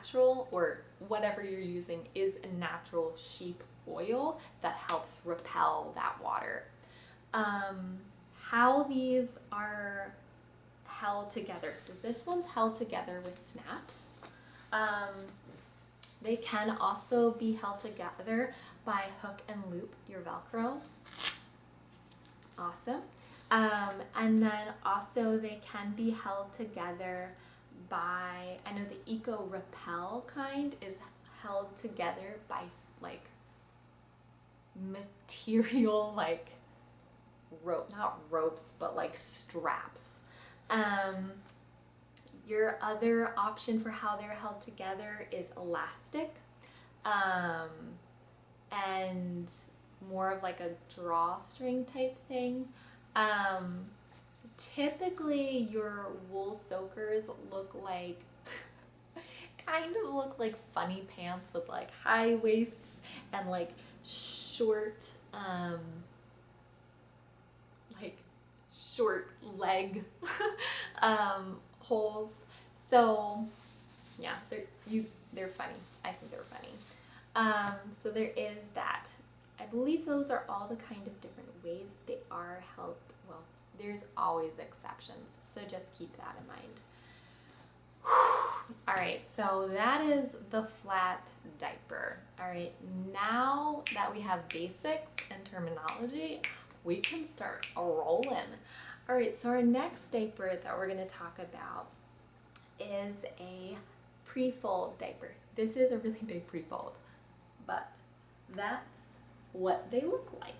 natural, or whatever you're using is a natural sheep oil that helps repel that water. How these are held together. So this one's held together with snaps. They can also be held together by hook and loop your Velcro. Awesome. And then also they can be held together by, I know the Eco Repel kind is held together by like material, like rope, not ropes, but like straps. Your other option for how they're held together is elastic, and more of like a drawstring type thing. Typically your wool soakers look like kind of look like funny pants with like high waists and like short short leg holes. So yeah, they're funny. I think they're funny. So there is that. I believe those are all the kind of different ways they are held. Well, there's always exceptions, so just keep that in mind. All right, so that is the flat diaper. All right, now that we have basics and terminology, we can start rolling. All right, so our next diaper that we're going to talk about is a pre-fold diaper. This is a really big pre-fold, but that's what they look like.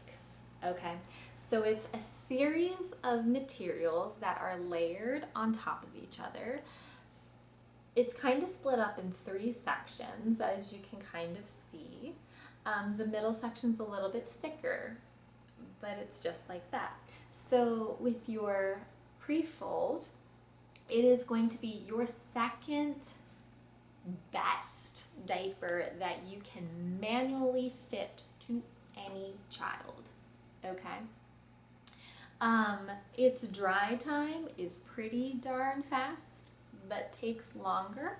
Okay, so it's a series of materials that are layered on top of each other. It's kind of split up in 3 sections, as you can kind of see. The middle section's a little bit thicker, but it's just like that. So with your pre-fold, it is going to be your second best diaper that you can manually fit to any child. Okay. Its dry time is pretty darn fast, but takes longer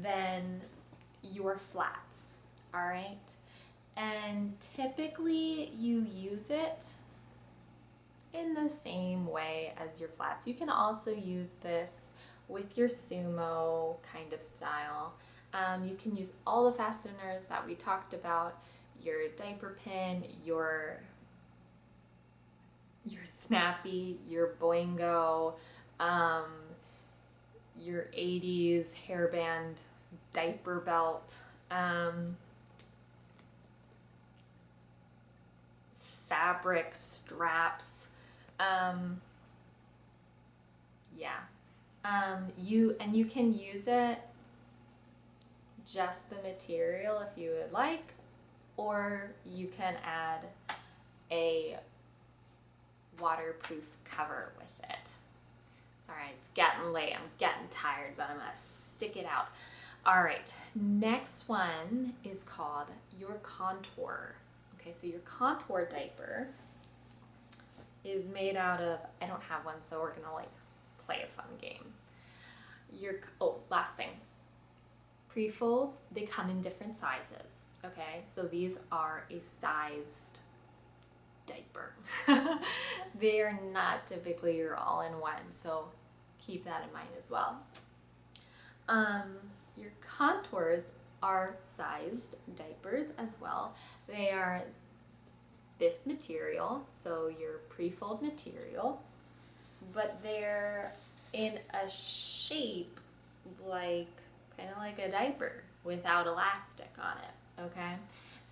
than your flats. All right. And typically you use it in the same way as your flats. You can also use this with your sumo kind of style. You can use all the fasteners that we talked about, your diaper pin, your snappy, your boingo, your 80s hairband diaper belt, fabric straps, you can use it just the material if you would like, or you can add a waterproof cover with it. Alright, it's getting late, I'm getting tired, but I'm gonna stick it out. Alright, next one is called your contour. Okay, so your contour diaper is made out of, I don't have one, so we're gonna like play a fun game. Last thing. Pre-folds, they come in different sizes. Okay, so these are a sized diaper. They are not typically your all-in-one, so keep that in mind as well. Your contours are sized diapers as well. They are this material, so your pre-fold material, but they're in a shape like kind of like a diaper without elastic on it. Okay,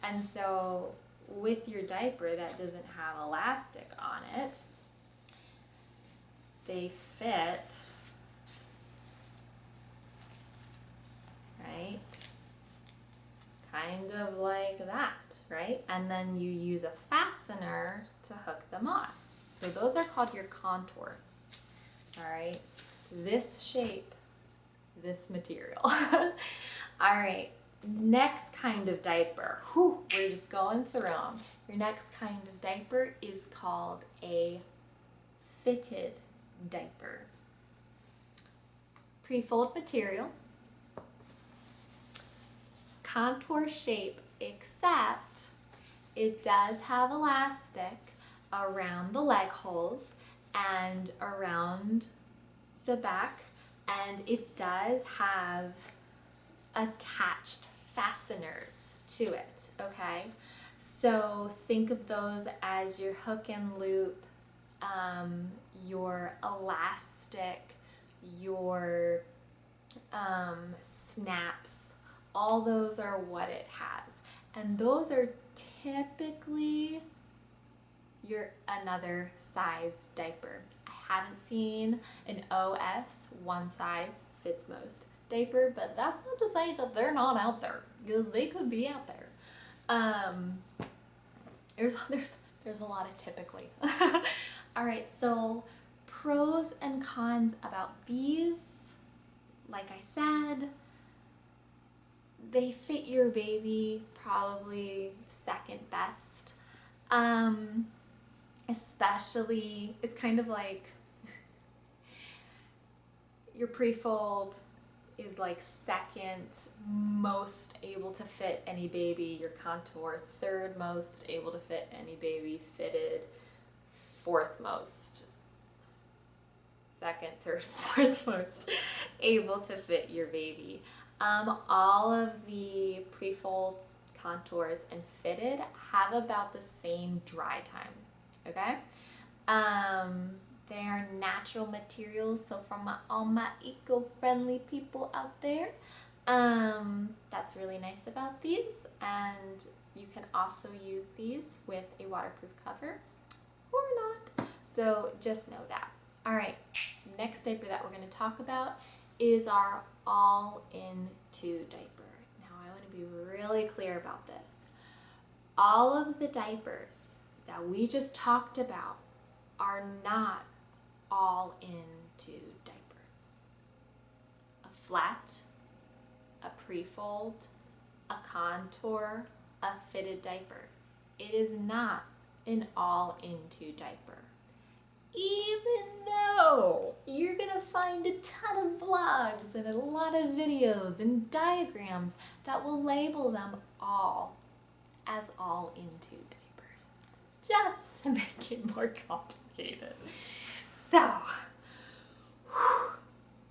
and so with your diaper that doesn't have elastic on it, they fit right kind of like that, right? And then you use a fastener to hook them on. So those are called your contours. All right, this shape, this material. All right, next kind of diaper. We're just going through them. Your next kind of diaper is called a fitted diaper. Pre-fold material. contour shape, except it does have elastic around the leg holes and around the back, and it does have attached fasteners to it, okay? So think of those as your hook and loop, your elastic, your snaps, all those are what it has. And those are typically your another size diaper. I haven't seen an OS one size fits most diaper, but that's not to say that they're not out there, because they could be out there. There's a lot of typically. All right, so pros and cons about these. Like I said, they fit your baby probably second best. Especially, it's kind of like your pre-fold is like second most able to fit any baby, your contour third most able to fit any baby, fitted fourth most, second, third, fourth most able to fit your baby. All of the pre-folds, contours, and fitted have about the same dry time, okay? They are natural materials, so from all my eco-friendly people out there, that's really nice about these. And you can also use these with a waterproof cover or not, so just know that. All right, next diaper that we're going to talk about is our all-in-2 diaper. Now I want to be really clear about this. All of the diapers that we just talked about are not all-in-2 diapers. A flat, a pre-fold, a contour, a fitted diaper. It is not an all-in-2 diaper. Even though you're gonna find a ton of blogs and a lot of videos and diagrams that will label them all as all-in-2 diapers, just to make it more complicated. So,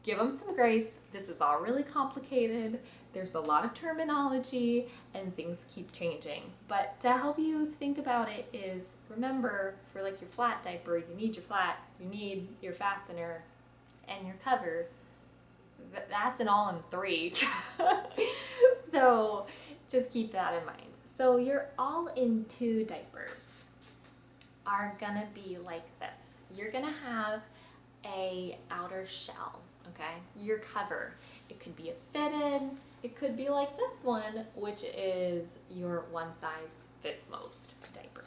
give them some grace. This is all really complicated. There's a lot of terminology and things keep changing. But to help you think about it is, remember, for like your flat diaper, you need your flat, you need your fastener, and your cover. That's an all-in-3. So just keep that in mind. So your all-in-2 diapers are gonna be like this. You're gonna have a outer shell, okay? Your cover. It could be a fitted, it could be like this one, which is your one size fits most diaper.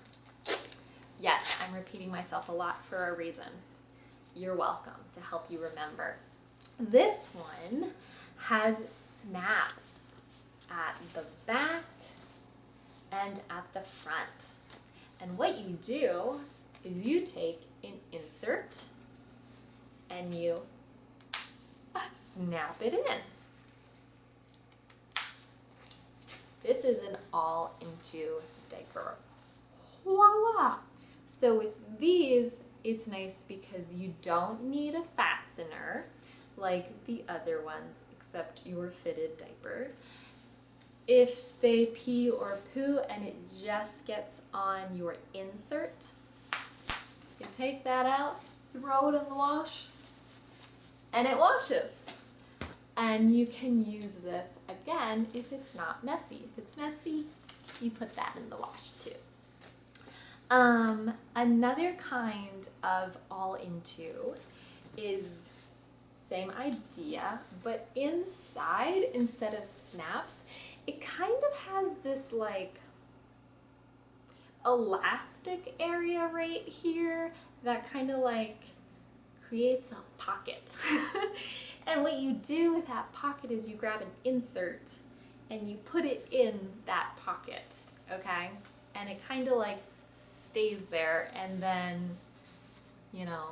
Yes, I'm repeating myself a lot for a reason. You're welcome to help you remember. This one has snaps at the back and at the front. And what you do is you take an insert and you snap it in. This is an all-in-2 diaper. Voila! So with these, it's nice because you don't need a fastener like the other ones, except your fitted diaper. If they pee or poo and it just gets on your insert, you take that out, throw it in the wash, and it washes. And you can use this again if it's not messy. If it's messy, you put that in the wash too. Another kind of all-in-2 is same idea, but inside, instead of snaps, it kind of has this like elastic area right here that kind of like creates a pocket. And what you do with that pocket is you grab an insert and you put it in that pocket, okay? And it kind of like stays there, and then, you know,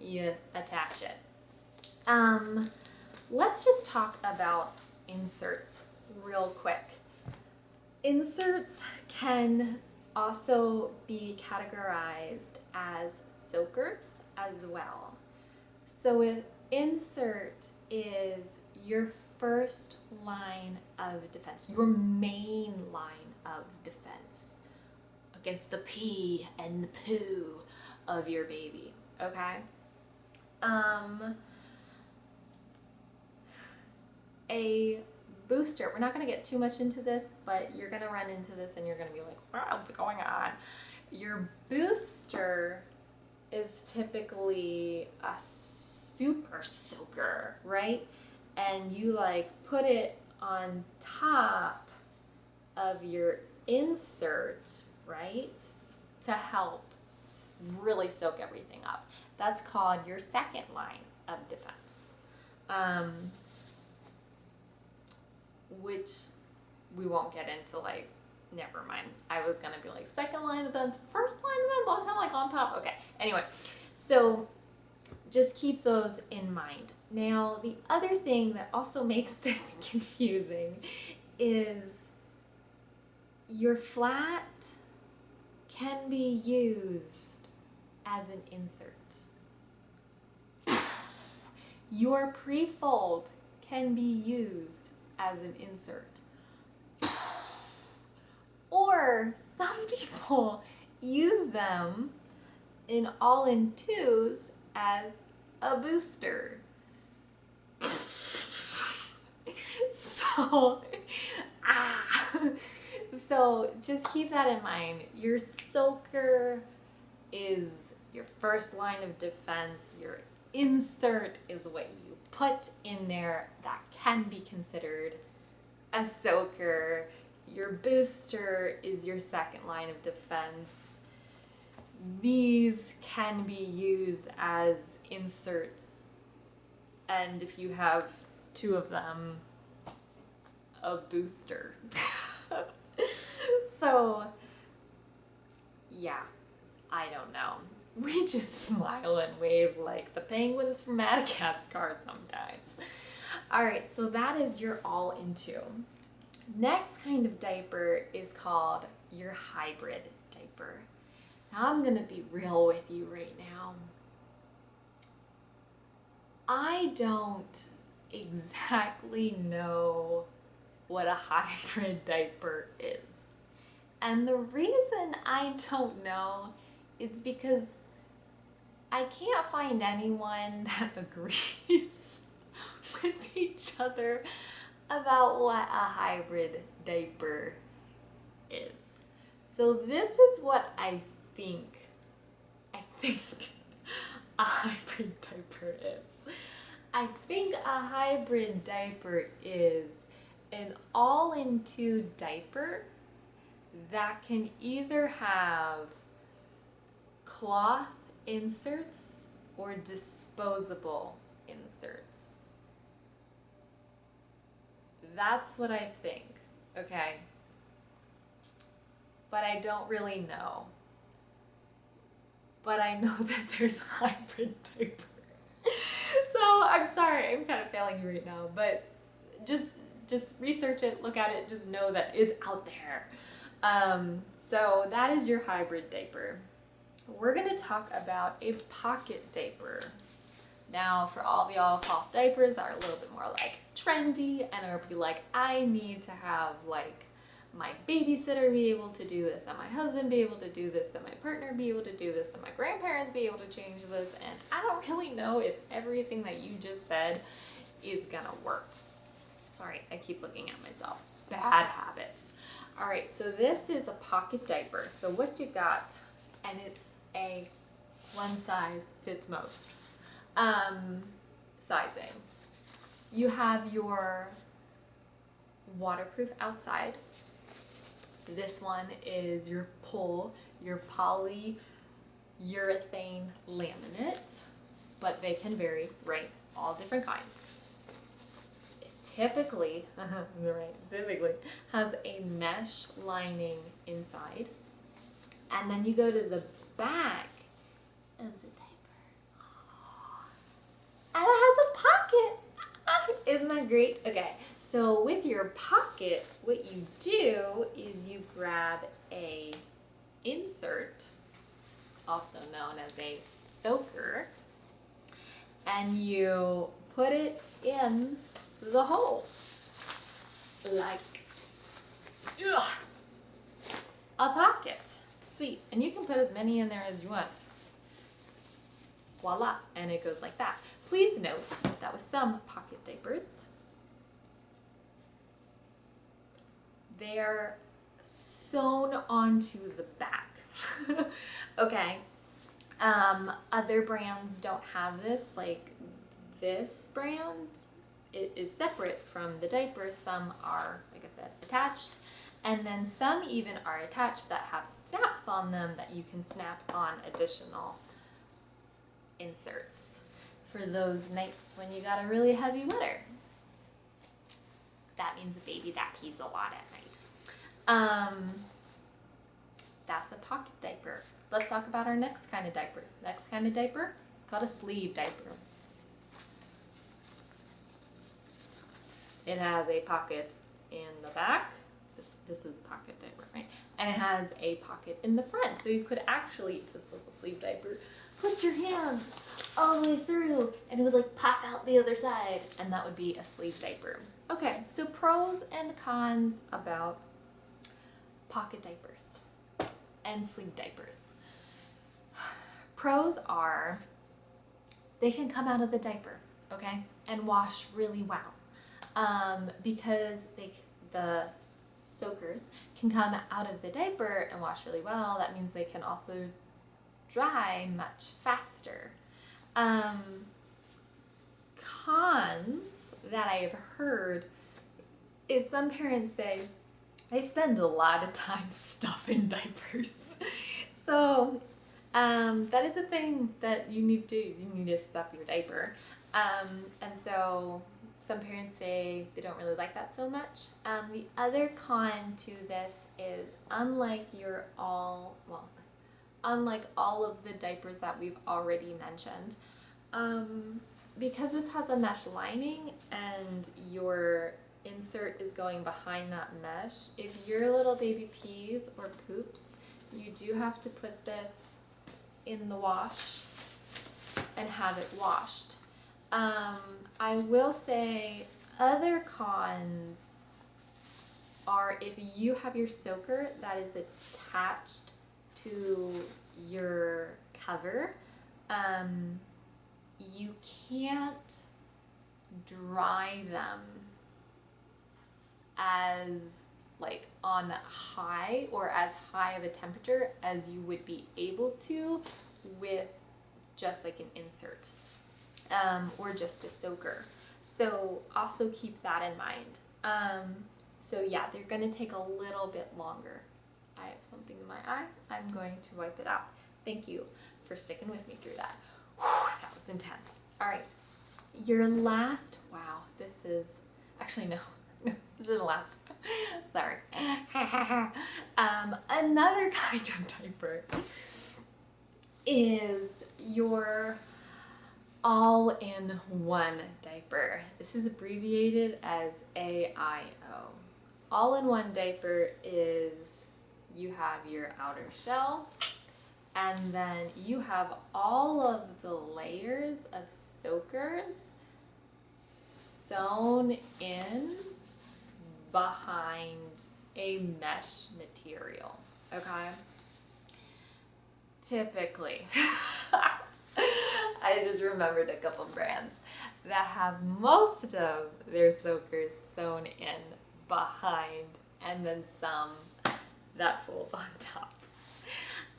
you attach it. Let's just talk about inserts real quick. Inserts can also be categorized as soakers as well. So an insert is your first line of defense, your main line of defense against the pee and the poo of your baby, okay? A booster, we're not going to get too much into this, but you're going to run into this and you're going to be like, what's going on? Your booster is typically a super soaker, right? And you like put it on top of your insert, right? To help really soak everything up. That's called your second line of defense. Which we won't get into, like, never mind. I was gonna be like, second line of defense, first line of defense, that's not like on top. Okay, anyway, so just keep those in mind. Now, the other thing that also makes this confusing is your flat can be used as an insert. Your pre-fold can be used as an insert. Or some people use them in all-in-twos as a booster. So just keep that in mind. Your soaker is your first line of defense. Your insert is what you put in there that can be considered a soaker. Your booster is your second line of defense. These can be used as inserts, and if you have two of them, a booster. So, yeah, I don't know. We just smile and wave like the penguins from Madagascar sometimes. Alright, so that is your all-in-two. Next kind of diaper is called your hybrid diaper. Now I'm going to be real with you right now. I don't exactly know what a hybrid diaper is. And the reason I don't know is because I can't find anyone that agrees with each other about what a hybrid diaper is. So this is what I think a hybrid diaper is. I think a hybrid diaper is an all-in-two diaper that can either have cloth inserts or disposable inserts. That's what I think, okay? But I don't really know. But I know that there's hybrid diaper. So I'm sorry, I'm kind of failing you right now, but just research it, look at it, just know that it's out there. So that is your hybrid diaper. We're going to talk about a pocket diaper. Now, for all of y'all cloth diapers that are a little bit more like trendy and are be like, I need to have like my babysitter be able to do this, and my husband be able to do this, and my partner be able to do this, and my grandparents be able to change this, and I don't really know if everything that you just said is gonna work. Sorry, I keep looking at myself. Bad habits. Alright, so this is a pocket diaper. So what you got, and it's a one size fits most sizing. You have your waterproof outside. This one is your pull, your polyurethane laminate, but they can vary, right? All different kinds. It typically has a mesh lining inside, and then you go to the back of the diaper, and it has a pocket Isn't that great? Okay, so with your pocket, what you do is you grab a insert, also known as a soaker, and you put it in the hole, like a pocket. Sweet. And you can put as many in there as you want. Voila, and it goes like that. Please note that with some pocket diapers, they're sewn onto the back. Okay. Other brands don't have this, like this brand. It is separate from the diaper. Some are, like I said, attached. And then some even are attached that have snaps on them that you can snap on additional inserts for those nights when you got a really heavy wetter. That means a baby that pees a lot at night. That's a pocket diaper. Let's talk about our next kind of diaper. Next kind of diaper, it's called a sleeve diaper. It has a pocket in the back. This is the pocket diaper, right? And it has a pocket in the front. So you could actually, if this was a sleeve diaper, put your hand all the way through and it would like pop out the other side, and that would be a sleeve diaper. Okay, so pros and cons about pocket diapers and sleeve diapers. Pros are they can come out of the diaper, okay, and wash really well. Because the soakers can come out of the diaper and wash really well. That means they can also dry much faster. Cons that I have heard is some parents say they spend a lot of time stuffing diapers. So that is a thing that you need to do. You need to stuff your diaper. And so some parents say they don't really like that so much. The other con to this is unlike all of the diapers that we've already mentioned, because this has a mesh lining and your insert is going behind that mesh, if your little baby pees or poops, you do have to put this in the wash and have it washed. I will say other cons are if you have your soaker that is attached to your cover, you can't dry them as like on high or as high of a temperature as you would be able to with just like an insert. Or just a soaker. So also keep that in mind. So yeah, they're going to take a little bit longer. I have something in my eye. I'm going to wipe it out. Thank you for sticking with me through that. Whew, that was intense. All right. Your last, wow, this is, actually no, this is the last one. Sorry. Another kind of diaper is your all-in-one diaper. This is abbreviated as AIO. All-in-one diaper is you have your outer shell and then you have all of the layers of soakers sewn in behind a mesh material, okay? Typically. I just remembered a couple brands that have most of their soakers sewn in behind and then some that fold on top.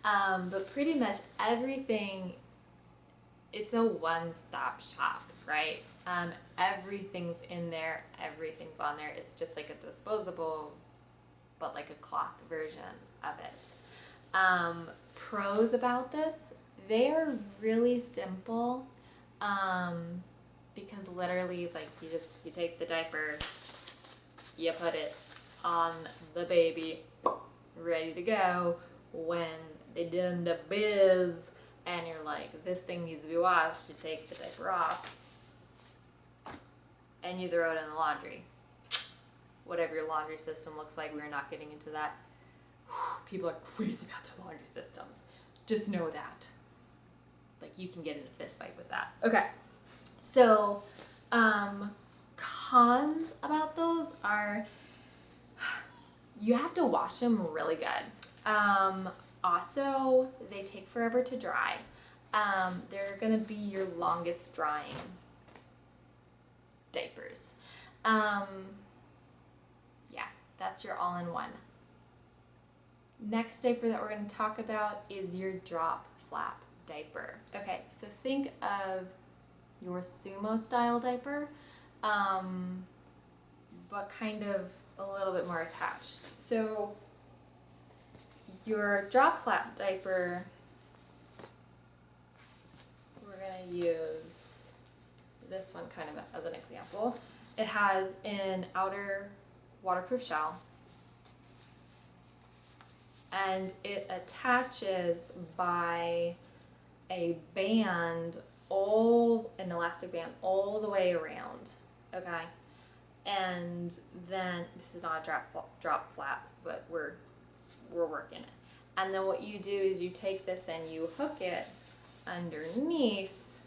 But pretty much everything, it's a one-stop shop, right? Everything's in there, everything's on there. It's just like a disposable, but like a cloth version of it. Pros about this, they're really simple, because literally, like, you take the diaper, you put it on the baby, ready to go. When they done the biz, and you're like, this thing needs to be washed, you take the diaper off, and you throw it in the laundry. Whatever your laundry system looks like, we're not getting into that. People are crazy about their laundry systems. Just know that. Like, you can get in a fist fight with that. Okay. So, cons about those are you have to wash them really good. Also, they take forever to dry. They're going to be your longest drying diapers. Yeah, that's your all-in-one. Next diaper that we're going to talk about is your drop flap diaper. Okay, so think of your sumo style diaper, but kind of a little bit more attached. So your drop flap diaper, we're going to use this one kind of as an example. It has an outer waterproof shell, and it attaches by a band, an elastic band all the way around, okay? And then, this is not a drop flap, but we're working it. And then what you do is you take this and you hook it underneath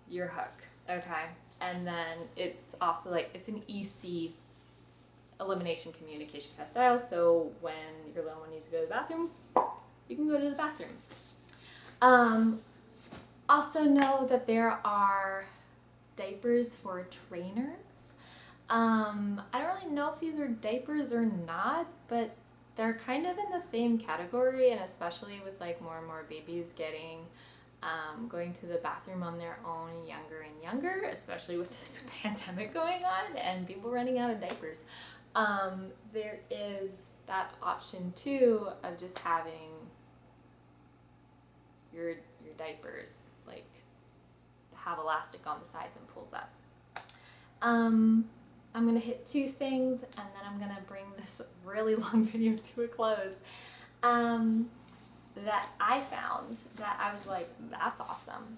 your hook, okay? And then it's also like, it's an EC, elimination communication kind of style, so when your little one needs to go to the bathroom, you can go to the bathroom. Also know that there are diapers for trainers. I don't really know if these are diapers or not, but they're kind of in the same category, and especially with like more and more babies getting going to the bathroom on their own younger and younger, especially with this pandemic going on and people running out of diapers. There is that option too of just having your diapers like have elastic on the sides and pulls up. I'm gonna hit two things and then I'm gonna bring this really long video to a close. That I found that I was like, that's awesome.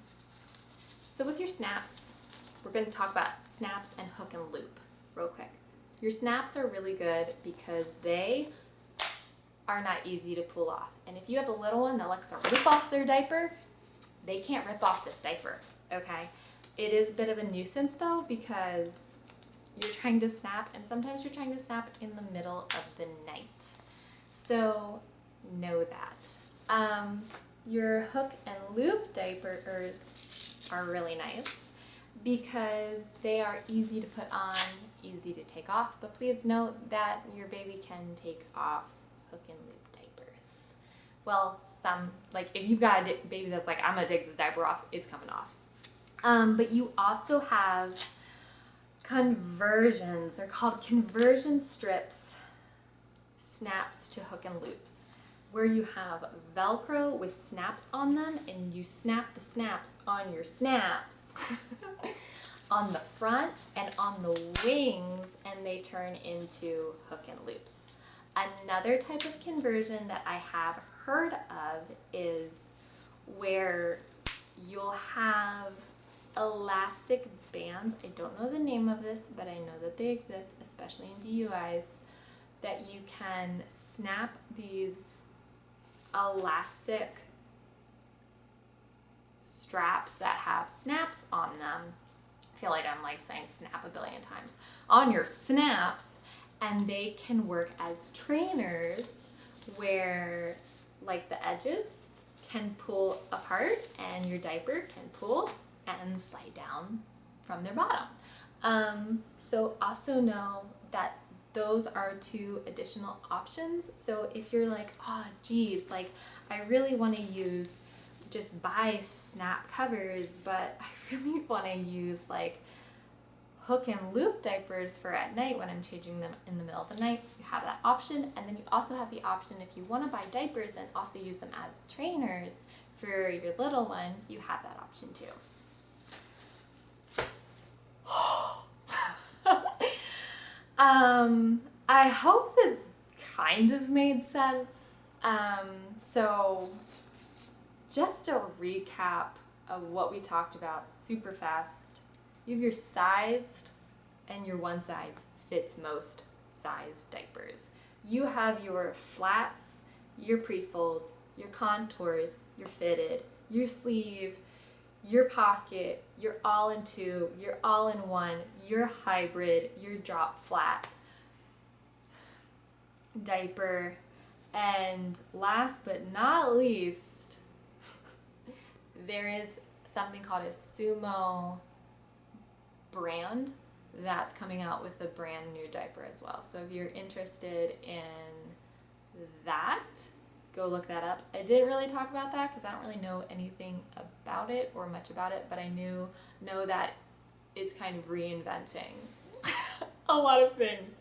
So with your snaps, we're gonna talk about snaps and hook and loop real quick. Your snaps are really good because they are not easy to pull off. And if you have a little one that likes to rip off their diaper, they can't rip off this diaper, okay? It is a bit of a nuisance though because you're trying to snap, and sometimes you're trying to snap in the middle of the night. So know that. Your hook and loop diapers are really nice because they are easy to put on, easy to take off, but please note that your baby can take off hook and loop diapers. Well, some, like if you've got a baby that's like, I'm gonna take this diaper off, it's coming off. But you also have conversions. They're called conversion strips, snaps to hook and loops, where you have Velcro with snaps on them, and you snap the snaps on your snaps on the front and on the wings, and they turn into hook and loops. Another type of conversion that I have heard of is where you'll have elastic bands. I don't know the name of this, but I know that they exist, especially in DUIs, that you can snap these elastic straps that have snaps on them. I feel like I'm like saying snap a billion times. On your snaps, and they can work as trainers where like the edges can pull apart and your diaper can pull and slide down from their bottom. So also know that those are two additional options. So if you're like, oh geez, like I really want to use, just buy snap covers, but I really want to use like hook and loop diapers for at night when I'm changing them in the middle of the night, you have that option. And then you also have the option, if you want to buy diapers and also use them as trainers for your little one, you have that option too. I hope this kind of made sense. So just a recap of what we talked about super fast. You have your sized and your one size fits most size diapers. You have your flats, your pre-folds, your contours, your fitted, your sleeve, your pocket, your all in two, your all in one, your hybrid, your drop flat diaper, and last but not least, there is something called a Sumo brand that's coming out with a brand new diaper as well. So if you're interested in that, go look that up. I didn't really talk about that because I don't really know anything about it or much about it, but I know that it's kind of reinventing a lot of things.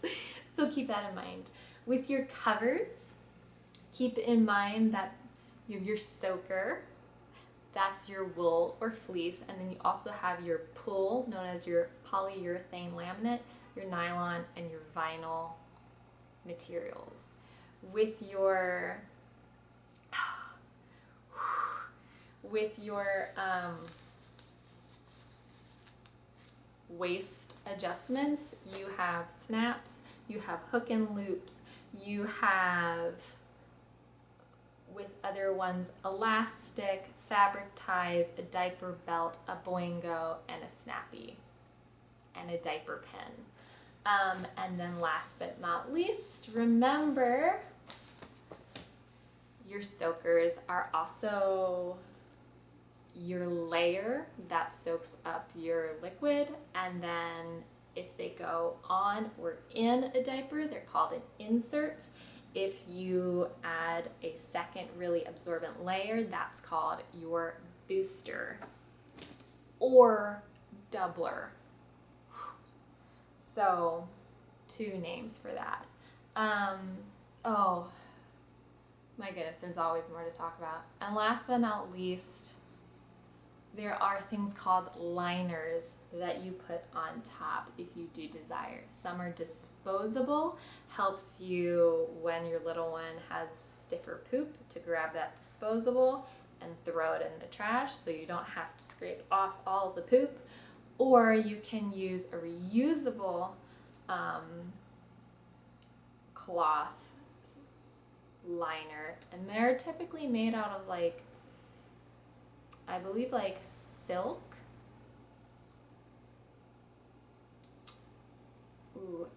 So keep that in mind. With your covers, keep in mind that you have your soaker, that's your wool or fleece, and then you also have your pull, known as your polyurethane laminate, your nylon, and your vinyl materials. With your waist adjustments, you have snaps, you have hook and loops, you have, with other ones, elastic, fabric ties, a diaper belt, a boingo, and a snappy, and a diaper pin. And then last but not least, remember your soakers are also your layer that soaks up your liquid, and then if they go on or in a diaper, they're called an insert. If you add a second really absorbent layer, that's called your booster or doubler. So 2 names for that. Oh my goodness, there's always more to talk about. And last but not least, there are things called liners that you put on top if you do desire. Some are disposable, helps you when your little one has stiffer poop to grab that disposable and throw it in the trash so you don't have to scrape off all of the poop. Or you can use a reusable cloth liner, and they're typically made out of I believe silk.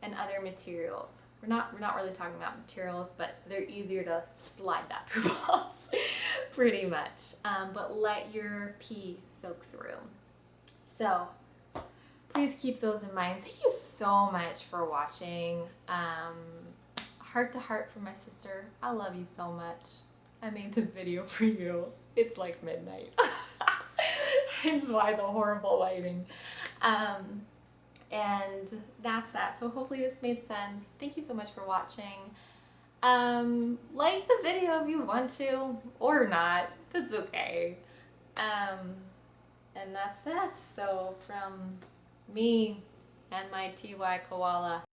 And other materials. We're not really talking about materials, but they're easier to slide that poop off, pretty much. But let your pee soak through. So please keep those in mind. Thank you so much for watching. Heart to heart from my sister. I love you so much. I made this video for you. It's like midnight. Hence why the horrible lighting. And that's that. So hopefully this made sense. Thank you so much for watching. Like the video if you want to, or not. That's okay. And that's that. So from me and my TY koala,